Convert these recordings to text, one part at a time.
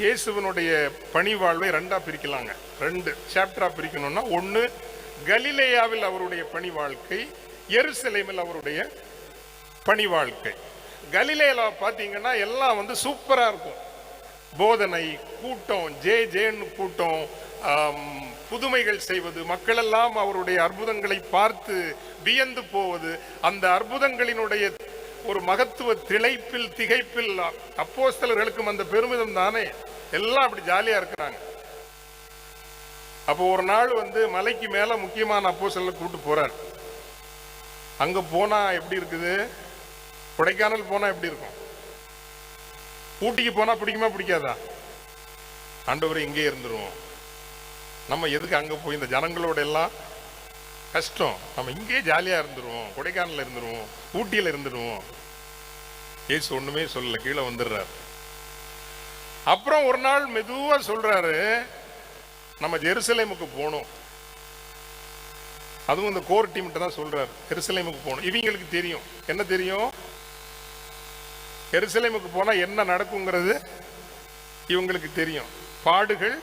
இயேசுவனுடைய பணி வாழ்வை ரெண்டா பிரிக்கலாங்க. 2 சாப்டரா பிரிக்கணும்னா, ஒன்று கலிலேயாவில் அவருடைய பணி வாழ்க்கை, எருசலேமில் அவருடைய பணி வாழ்க்கை. கலிலேயில பார்த்தீங்கன்னா எல்லாம் சூப்பரா இருக்கும். போதனை, கூட்டம், ஜேன்னு கூட்டம், புதுமைகள் செய்வது, மக்கள் எல்லாம் அவருடைய அற்புதங்களை பார்த்து வியந்து போவது, அந்த அற்புதங்களினுடைய ஒரு மகத்துவ திளைப்பில் திகைப்பில் அப்போஸ்தலர்களுக்கும் அந்த பெருமிதம் தானே. எல்லாம் அப்படி ஜாலியா இருக்கிறாங்க. அப்போ ஒரு நாள் மலைக்கு மேல முக்கியமான அப்போஸ்தலரை கூட்டு போறார். அங்க போனா எப்படி இருக்குது? கொடைக்கானல் போனா எப்படி இருக்கும்? ஊட்டிக்கு போனா பிடிக்குமா பிடிக்காதா? ஆண்டவரை இங்கே இருந்துருவோம், நம்ம எதுக்கு அங்க போய் இந்த ஜனங்களோட எல்லாம் கஷ்டம், நம்ம இங்கே ஜாலியா இருந்துருவோம், கொடைக்கானல்ல இருந்துருவோம், ஊட்டியில இருந்துருவோம். ஏசு ஒண்ணுமே சொல்லல, கீழே வந்துடுறாரு. அப்புறம் ஒரு நாள் மெதுவா சொல்றாரு, நம்ம ஜெருசலேமுக்கு போகணும். அதுவும் இந்த கோர் டீம் தான் சொல்றாரு, எருசலேமுக்கு போகணும். இவங்களுக்கு தெரியும், என்ன தெரியும்? எருசலேமுக்கு போனா என்ன நடக்குங்கிறது இவங்களுக்கு தெரியும். பாடுகள்,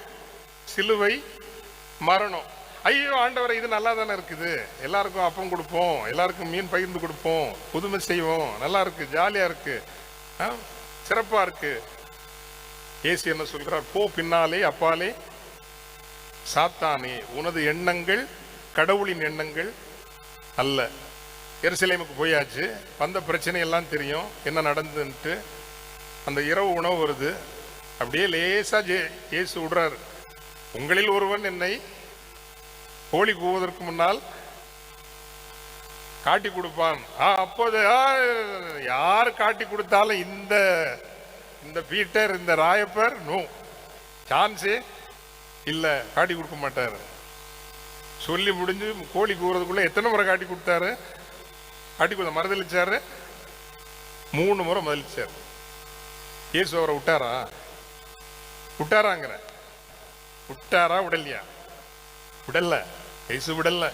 சிலுவை, மரணம். ஐயோ ஆண்டவரை, இது நல்லா தானே இருக்குது, எல்லாருக்கும் அப்பம் கொடுப்போம், எல்லாருக்கும் மீன் பகிர்ந்து கொடுப்போம், புதுமை செய்வோம், நல்லா இருக்கு, ஜாலியா இருக்கு, சிறப்பா இருக்கு. இயேசு என்ன சொல்கிறார்? போ பின்னாலே, அப்பாலே சாத்தானே, உனது எண்ணங்கள் கடவுளின் எண்ணங்கள் அல்ல. எருசலேமுக்கு போயாச்சு, வந்த பிரச்சனை எல்லாம் தெரியும், என்ன நடந்துன்ட்டு. அந்த இரவு உணவு வருது, அப்படியே லேசா இயேசு விடுறாரு. உங்களில் ஒருவன் என்னை கோழி கூவதற்கு முன்னால் காட்டி கொடுப்பான். அப்போது யார் காட்டி கொடுத்தாலும் இந்த பீட்டர், இந்த ராயப்பர், நோ சான்ஸே இல்லை, காட்டி கொடுக்க மாட்டார். சொல்லி முடிஞ்சு கோழி கூறதுக்குள்ள எத்தனை முறை காட்டி கொடுத்தாரு? காட்டி கொடுத்த மறுதளிச்சாரு, 3 முறை மறுதளிச்சார். இயேசு அவரை விட்டாராங்கிற, விட்டாரா விடலையா? விடல, இயேசு விடல.